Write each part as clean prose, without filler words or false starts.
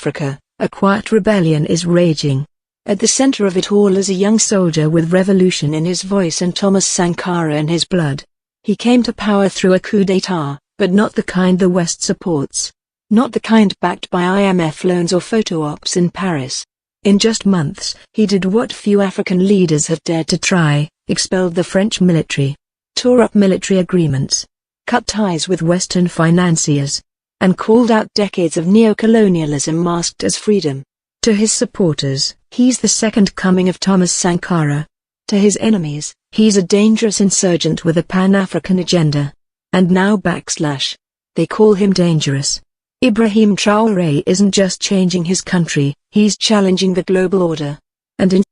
Africa, a quiet rebellion is raging. At the center of it all is a young soldier with revolution in his voice and Thomas Sankara in his blood. He came to power through a coup d'état, but not the kind the West supports. Not the kind backed by IMF loans or photo ops in Paris. In just months, he did what few African leaders have dared to try: expelled the French military, tore up military agreements, cut ties with Western financiers, and called out decades of neocolonialism masked as freedom. To his supporters, he's the second coming of Thomas Sankara. To his enemies, he's a dangerous insurgent with a Pan-African agenda. And now they call him dangerous. Ibrahim Traoré isn't just changing his country, he's challenging the global order. And in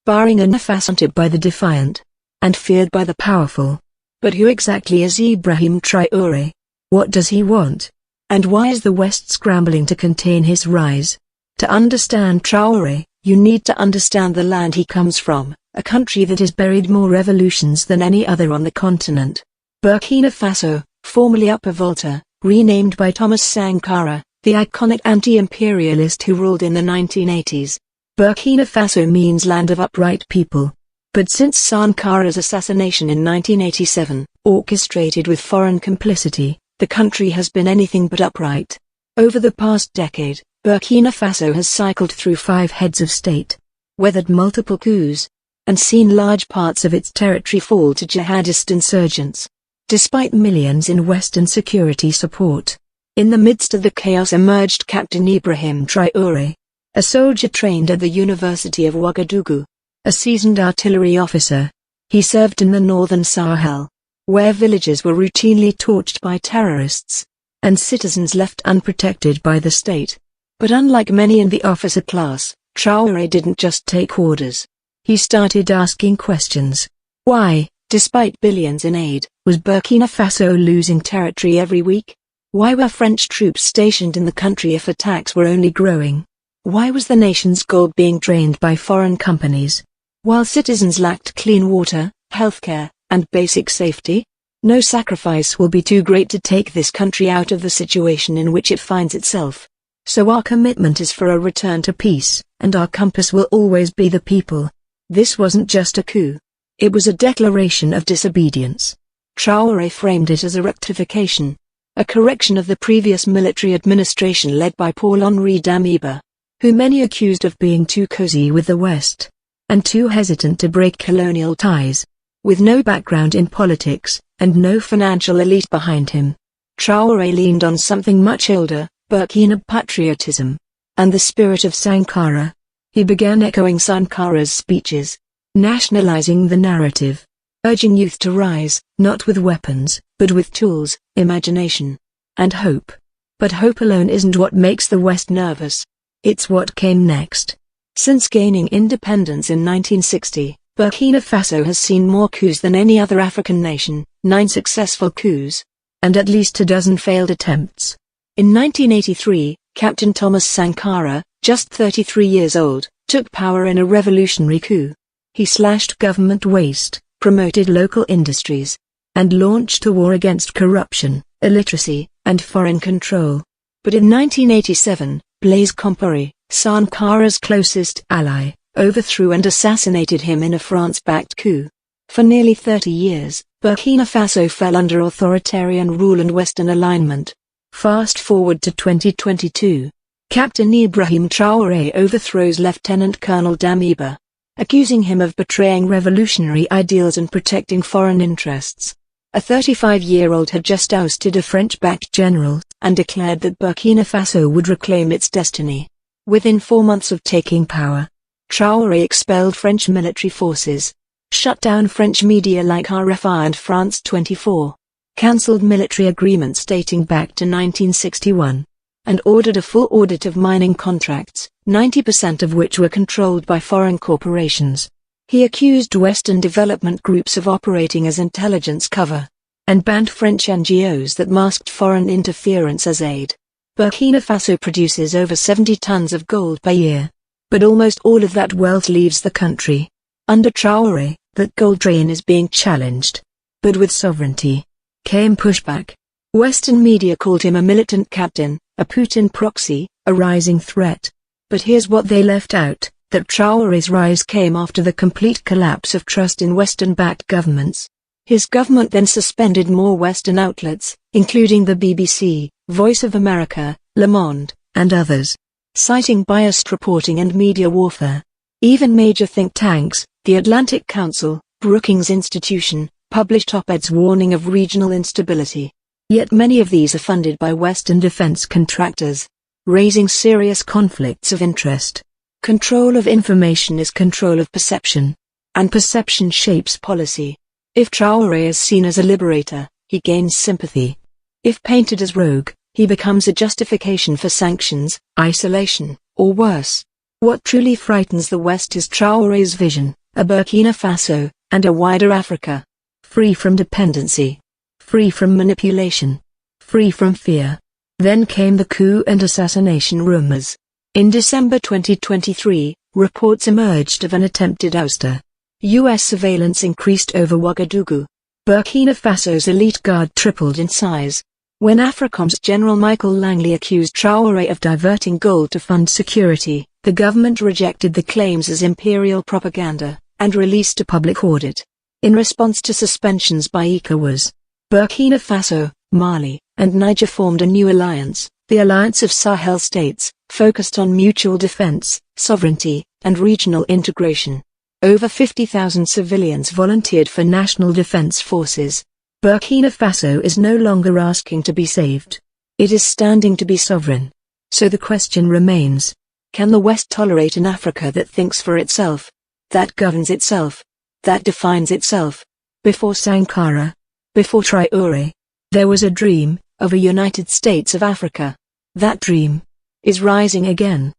barring a Faso by the defiant, and feared by the powerful. But who exactly is Ibrahim Traoré? What does he want? And why is the West scrambling to contain his rise? To understand Traoré, you need to understand the land he comes from, a country that has buried more revolutions than any other on the continent. Burkina Faso, formerly Upper Volta, renamed by Thomas Sankara, the iconic anti-imperialist who ruled in the 1980s. Burkina Faso means land of upright people. But since Sankara's assassination in 1987, orchestrated with foreign complicity, the country has been anything but upright. Over the past decade, Burkina Faso has cycled through 5 heads of state, weathered multiple coups, and seen large parts of its territory fall to jihadist insurgents. Despite millions in Western security support, in the midst of the chaos emerged Captain Ibrahim Traoré, a soldier trained at the University of Ouagadougou, a seasoned artillery officer. He served in the northern Sahel, where villages were routinely torched by terrorists, and citizens left unprotected by the state. But unlike many in the officer class, Traoré didn't just take orders. He started asking questions. Why, despite billions in aid, was Burkina Faso losing territory every week? Why were French troops stationed in the country if attacks were only growing? Why was the nation's gold being drained by foreign companies, while citizens lacked clean water, healthcare, and basic safety? No sacrifice will be too great to take this country out of the situation in which it finds itself. So our commitment is for a return to peace, and our compass will always be the people. This wasn't just a coup. It was a declaration of disobedience. Traoré framed it as a rectification, a correction of the previous military administration led by Paul-Henri Damiba, who many accused of being too cozy with the West, and too hesitant to break colonial ties. With no background in politics, and no financial elite behind him, Traoré leaned on something much older, Burkina patriotism, and the spirit of Sankara. He began echoing Sankara's speeches, nationalizing the narrative, urging youth to rise, not with weapons, but with tools, imagination, and hope. But hope alone isn't what makes the West nervous. It's what came next. Since gaining independence in 1960, Burkina Faso has seen more coups than any other African nation, 9 successful coups, and at least a dozen failed attempts. In 1983, Captain Thomas Sankara, just 33 years old, took power in a revolutionary coup. He slashed government waste, promoted local industries, and launched a war against corruption, illiteracy, and foreign control. But in 1987, Blaise Compaoré, Sankara's closest ally, overthrew and assassinated him in a France-backed coup. For nearly 30 years, Burkina Faso fell under authoritarian rule and Western alignment. Fast forward to 2022. Captain Ibrahim Traoré overthrows Lieutenant Colonel Damiba, accusing him of betraying revolutionary ideals and protecting foreign interests. A 35-year-old had just ousted a French-backed general, and declared that Burkina Faso would reclaim its destiny. Within 4 months of taking power, Traoré expelled French military forces, shut down French media like RFI and France 24, cancelled military agreements dating back to 1961, and ordered a full audit of mining contracts, 90% of which were controlled by foreign corporations. He accused Western development groups of operating as intelligence cover, and banned French NGOs that masked foreign interference as aid. Burkina Faso produces over 70 tons of gold per year, but almost all of that wealth leaves the country. Under Traoré, that gold drain is being challenged. But with sovereignty came pushback. Western media called him a militant captain, a Putin proxy, a rising threat. But here's what they left out, that Traoré's rise came after the complete collapse of trust in Western-backed governments. His government then suspended more Western outlets, including the BBC, Voice of America, Le Monde, and others, citing biased reporting and media warfare. Even major think tanks, the Atlantic Council, Brookings Institution, published op-eds warning of regional instability. Yet many of these are funded by Western defense contractors, raising serious conflicts of interest. Control of information is control of perception, and perception shapes policy. If Traoré is seen as a liberator, he gains sympathy. If painted as rogue, he becomes a justification for sanctions, isolation, or worse. What truly frightens the West is Traoré's vision, a Burkina Faso, and a wider Africa, free from dependency, free from manipulation, free from fear. Then came the coup and assassination rumors. In December 2023, reports emerged of an attempted ouster. U.S. surveillance increased over Ouagadougou. Burkina Faso's elite guard tripled in size. When AFRICOM's General Michael Langley accused Traoré of diverting gold to fund security, the government rejected the claims as imperial propaganda, and released a public audit. In response to suspensions by ECOWAS, Burkina Faso, Mali, and Niger formed a new alliance, the Alliance of Sahel States, focused on mutual defense, sovereignty, and regional integration. Over 50,000 civilians volunteered for national defense forces. Burkina Faso is no longer asking to be saved. It is standing to be sovereign. So the question remains, can the West tolerate an Africa that thinks for itself, that governs itself, that defines itself? Before Sankara, before Traoré, there was a dream of a United States of Africa. That dream is rising again.